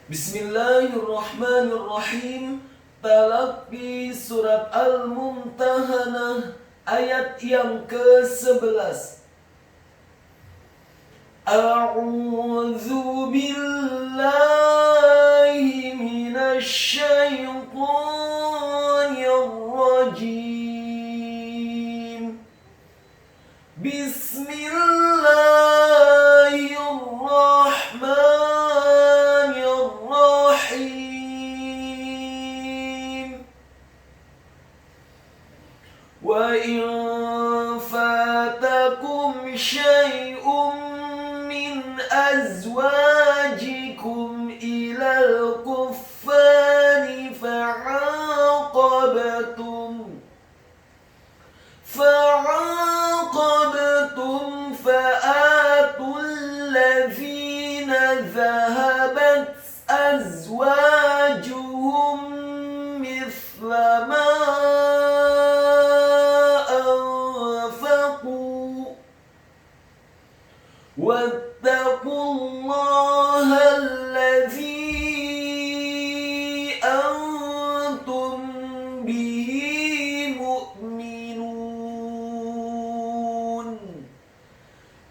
Bismillahirrahmanirrahim. Talaqi surat Al-Mumtahanah ayat yang ke-11. A'udzu billahi minasy syaithanir rajim. Bismillahirrahmanirrahim. Wa in fatakum syai'un min azwajikum ilal kuffari فعاقبتم فآتوا الذين ذهبت أزواجهم مثل ما أنفقوا واتقوا الله الذي أنتم به مؤمنون.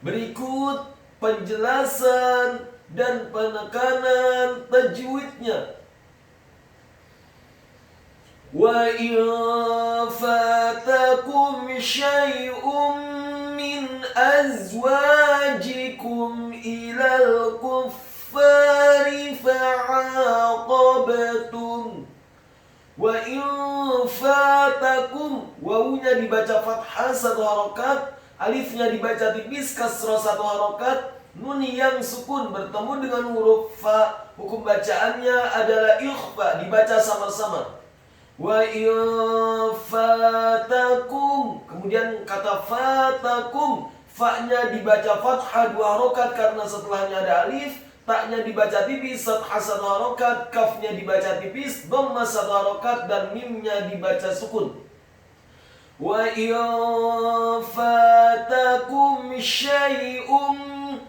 Berikut penjelasan dan penekanan tajwidnya. Wa in fatakum syai'un min azwajikum ilal kuffari fa'aqabtum. Wa in fatakum, wawunya dibaca fathah satu harokat, alifnya dibaca tipis kasrah satu harokat, nun yang sukun bertemu dengan huruf fa, hukum bacaannya adalah ikhfa, dibaca sama-sama. Wa in fatakum, kemudian kata fatakum, fa-nya dibaca fathah dua harokat karena setelahnya ada alif, ta-nya dibaca tipis fathah satu harokat, kaf-nya dibaca tipis dhamma satu harokat, dan mim-nya dibaca sukun. Wa in fatakum syai'un,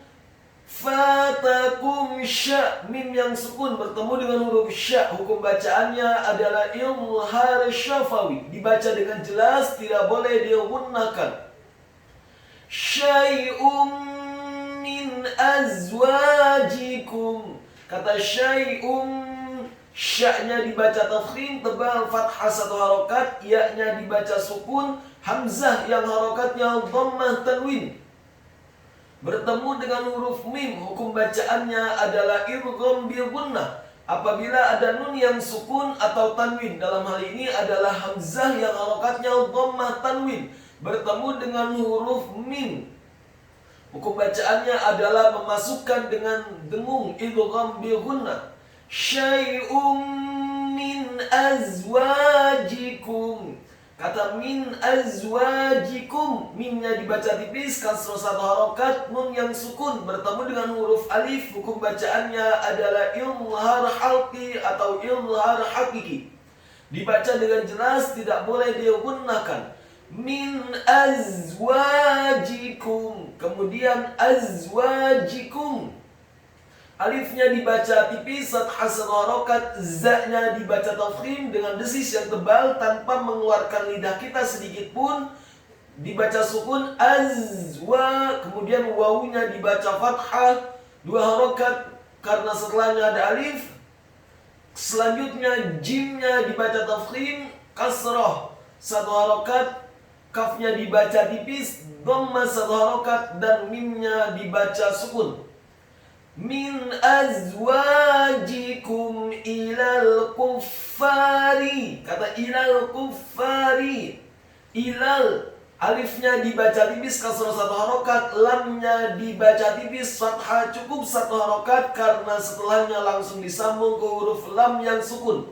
fatakum sya, mim yang sukun bertemu dengan huruf sya, hukum bacaannya adalah ilhar syafawi, dibaca dengan jelas, tidak boleh digunnakan. Syai'un min azwajikum, kata syai'un, sya-nya dibaca tafkhim tebal fathah satu harokat, ya-nya dibaca sukun, hamzah yang harokatnya dhammah tanwin bertemu dengan huruf mim, hukum bacaannya adalah idgham bil gunnah apabila ada nun yang sukun atau tanwin. Dalam hal ini adalah hamzah yang harokatnya dhammah tanwin bertemu dengan huruf mim, hukum bacaannya adalah memasukkan dengan dengung idgham bil gunnah. Syai'un min azwajikum, kata min azwajikum, mimnya dibaca tipis kasroh satu harokat, nun yang sukun bertemu dengan huruf alif, hukum bacaannya adalah ilhar halqi atau ilhar hakiki, dibaca dengan jelas, tidak boleh digunakan. Min azwajikum, kemudian azwajikum, alifnya dibaca tipis fathah satu harokat, za-nya dibaca tafkhim dengan desis yang tebal tanpa mengeluarkan lidah kita sedikit pun, dibaca sukun azwa, kemudian wawunya dibaca fathah dua harokat karena setelahnya ada alif. Selanjutnya jimnya dibaca tafkhim kasroh satu harokat, kafnya dibaca tipis dhamma satu harokat, dan mimnya dibaca sukun. Min azwajikum ilal kuffari, kata ilal kuffari, ilal, alifnya dibaca tipis kasroh satu harokat, lamnya dibaca tipis fathah cukup satu harokat karena setelahnya langsung disambung ke huruf lam yang sukun.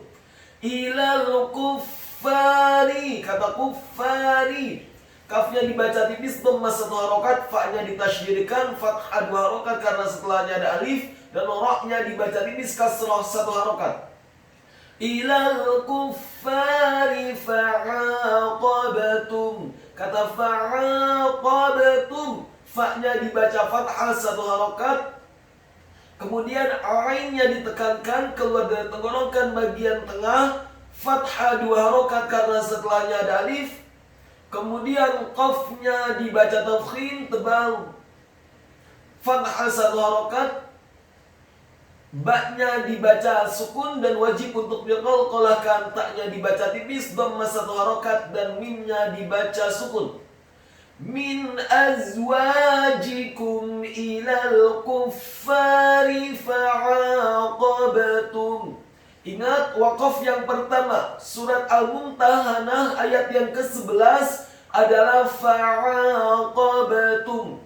Ilal kuffari, kata kuffari, kafnya dibaca tipis dhamma satu harokat, fa-nya ditasydidkan fathah dua harokat karena setelahnya ada alif, dan ra-nya dibaca tipis kasrah satu harokat. Ilal kuffari fa'aqabtum, kata fa'aqabtum, fa-nya dibaca fathah satu harokat, Kemudian ainnya ditekankan keluar dari tenggorokan bagian tengah, fathah 2 harokat karena setelahnya ada alif. Kemudian qafnya dibaca tafkhim tebal, fathah 1 harokat. Ba-nya dibaca sukun dan wajib untuk diqalqalahkan. Ta-nya dibaca tipis, dhamma 1 harokat, dan mimnya dibaca sukun. Min azwajikum ilal kuffari fa'aqabtum. Ingat waqaf yang pertama surat Al-Mumtahanah ayat yang ke-11 adalah fa'aqabtum.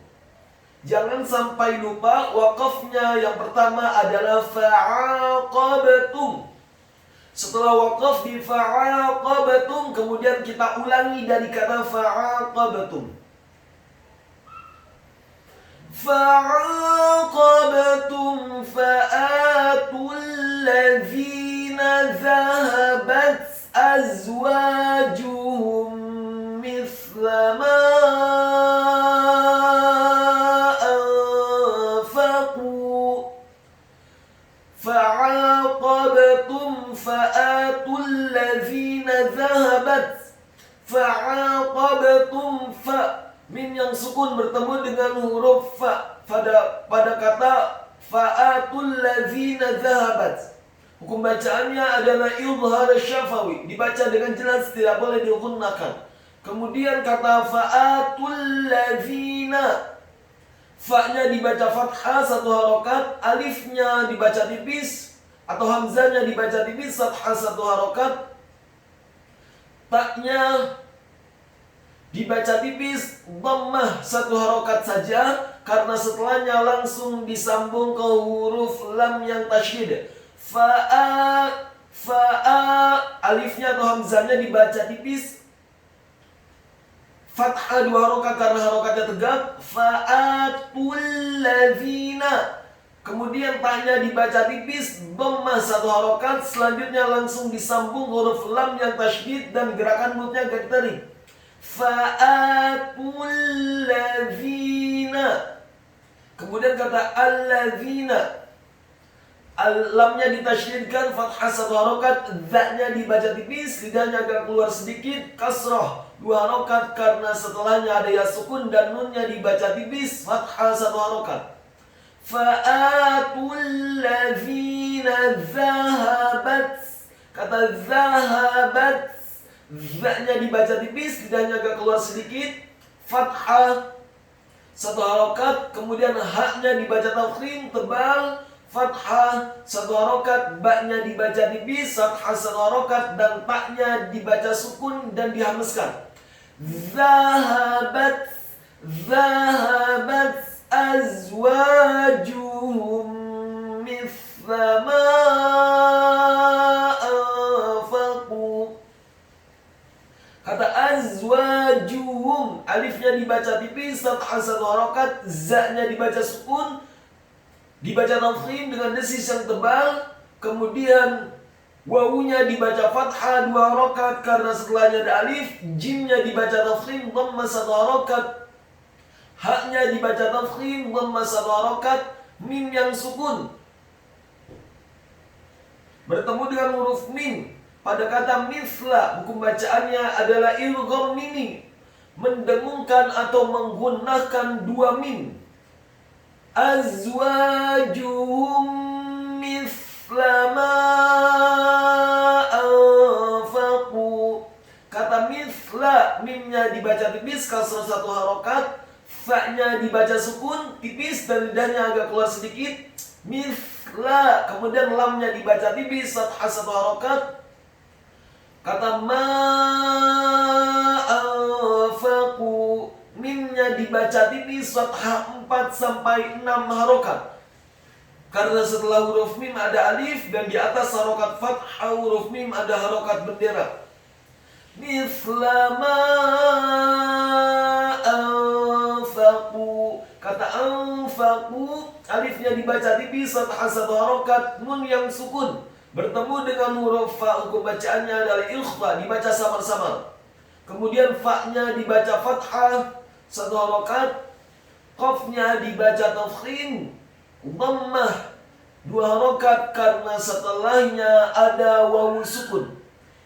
Jangan sampai lupa waqafnya yang pertama adalah fa'aqabtum. Setelah waqaf di fa'aqabtum, kemudian kita ulangi dari kata fa'aqabtum. Fa'aqabtum fa'atul ladzina zahabat azwajuhum mithla ma fa'aqabtum fa'atul ladzina zahabat. Fa'aqabtum fa, min yang sukun bertemu dengan huruf fa pada kata fa'atul ladzina zahabat. Hukum bacaannya adalah idhar syafawi, dibaca dengan jelas, tidak boleh digunakan. Kemudian kata fa'atul ladzina, fa-nya dibaca fathah 1 harokat, alifnya dibaca tipis atau hamzahnya dibaca tipis, fathah 1 harokat. Ta-nya dibaca tipis, dhammah 1 harokat saja, karena setelahnya langsung disambung ke huruf lam yang tasydid. Fa'a, alifnya atau hamzahnya dibaca tipis, fathah 2 harokat karena harokatnya tegak. Fa'atul ladzina, kemudian ta-nya dibaca tipis, dhammah 1 harokat, selanjutnya langsung disambung huruf lam yang tasydid dan gerakan mulutnya agak ditarik. Fa'atul ladzina, kemudian kata alladzina, lamnya ditasydidkan, fathah 1 harokat, dha-nya dibaca tipis, lidahnya agak keluar sedikit, kasrah 2 harokat karena setelahnya ada ya sukun, dan nunnya dibaca tipis, fathah 1 harokat. Fa'atul ladzina zahabat, kata zahabat, dha-nya dibaca tipis, lidahnya agak keluar sedikit, fathah 1 harokat, kemudian ha-nya dibaca tafkhim tebal, fathah 1 harokat, ba-nya dibaca tipis, fathah 1 harokat, dan ta-nya dibaca sukun dan dihameskan. Zahabat, zahabat azwajuhum mithla ma anfaqu. Kata azwajuhum, alifnya dibaca tipis, fathah 1 harokat, za-nya dibaca sukun, dibaca tafkhim dengan desis yang tebal, kemudian wawunya dibaca fathah 2 harokat karena setelahnya ada alif, jimnya dibaca tafkhim dhamma 1 harokat, ha-nya dibaca tafkhim dhamma 1 harokat, mim yang sukun bertemu dengan huruf mim pada kata mithla. Hukum bacaannya adalah idgham mimi, mendengungkan atau menggunakan 2 mim. Azwajuhum mithla ma anfaqu. Kata mithla, mimnya dibaca tipis, kasrah 1 harokat, fa-nya dibaca sukun tipis dan lidahnya agak keluar sedikit, mithla, kemudian lamnya dibaca tipis, fathah 1 harokat. Kata ma anfaqu, mimnya dibaca tipis, fathah 4 sampai 6 harokat. Karena setelah huruf mim ada alif dan di atas harokat fathah huruf mim ada harokat bendera. Mithla ma anfaqu. Kata anfaqu, alifnya dibaca tipis, fathah 1 harokat, nun yang sukun bertemu dengan huruf fa. Hukum bacaannya adalah ikhfa, dibaca samar-samar. Kemudian fa-nya dibaca fathah 1 harokat, qaf-nya dibaca tafkhim dhammah 2 harokat karena setelahnya ada wawu sukun.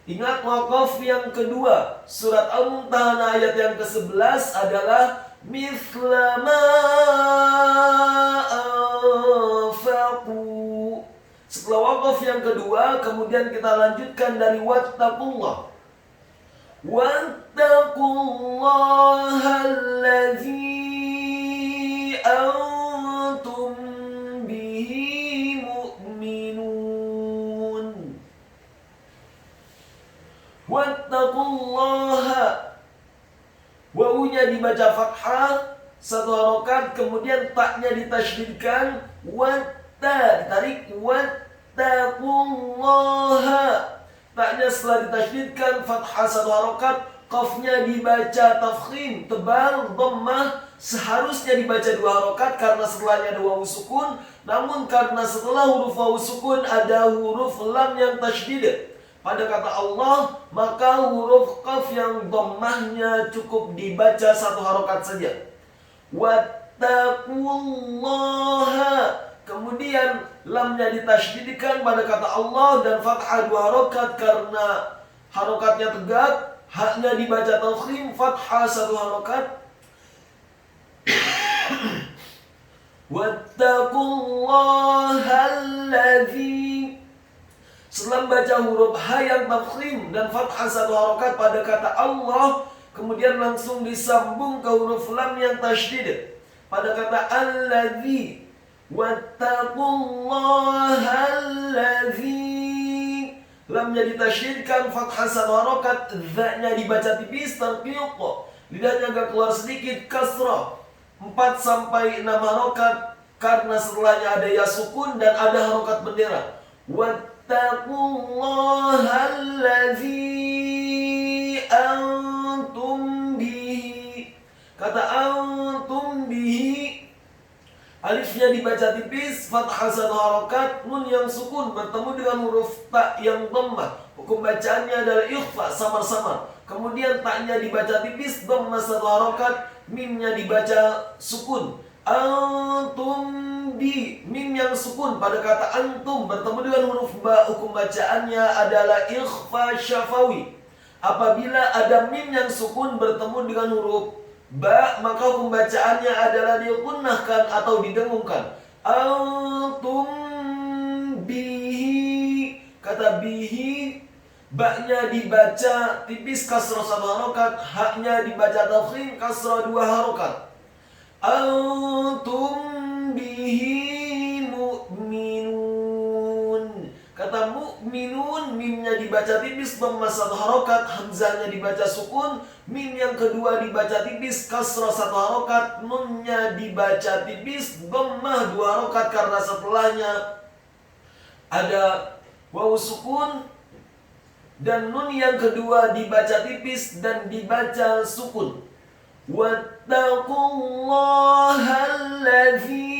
Ingat waqaf yang kedua, surat Al-Mumtahanah ayat yang ke-11 adalah mithla ma anfaqu. Setelah waqaf yang kedua, kemudian kita lanjutkan dari wattaqullah. Wattaqullaha alladzi antum bihi mu'minun. Wattaqullaha, wawunya dibaca fathah 1 harokat, kemudian taknya ditasydidkan, watta ditarik, wattaqullaha. Taknya setelah ditasydidkan fathah 1 harokat, qafnya dibaca tafkhim tebal dhammah. Seharusnya dibaca 2 harokat karena setelahnya ada wawu sukun, namun karena setelah huruf wawu sukun ada huruf lam yang tasydid pada kata Allah, maka huruf qaf yang dhammahnya cukup dibaca 1 harokat saja. Wattaqullaha. Kemudian lamnya ditasydidkan pada kata Allah dan fathah 2 harokat karena harokatnya tegak. Haknya dibaca tafkhim fathah 1 harokat. Wattaqullaha alladzi. Setelah membaca huruf ha yang tafkhim dan fathah 1 harokat pada kata Allah, kemudian langsung disambung ke huruf lam yang tasydid pada kata alladzi. Wattaqullaha alladzi. Lamnya ditasydidkan fathah 1 harokat, dha-nya dibaca tipis tarqiq, lidahnya agak keluar sedikit kasrah 4-6 harokat karena setelahnya ada ya sukun dan ada harokat bendera. Wattaqullaha alladzi antum bihi. Kata antum bihi, alifnya dibaca tipis, fathah 1 harokat, nun yang sukun bertemu dengan huruf ta yang dhammah. Hukum bacaannya adalah ikhfa, samar-samar. Kemudian taknya dibaca tipis, dhammah 1 harokat, mimnya dibaca sukun. Antum bi, mim yang sukun pada kata antum bertemu dengan huruf ba. Hukum bacaannya adalah ikhfa syafawi. Apabila ada mim yang sukun bertemu dengan huruf ba, maka hukum bacaannya adalah digunnahkan atau didengungkan. Antum bihi. Kata bihi, ba-nya dibaca tipis kasrah 1 harokat, haknya dibaca tafkhim kasrah 2 harokat. Antum bihi mu'minun. Kata mu'minun, mimnya dibaca tipis dhammah 1 harokat, hamzahnya dibaca sukun, mim yang kedua dibaca tipis kasrah 1 harokat, nunnya dibaca tipis dhammah 2 harokat karena setelahnya ada wawu sukun, dan nun yang kedua dibaca tipis dan dibaca sukun. Wattaqullaha alladzi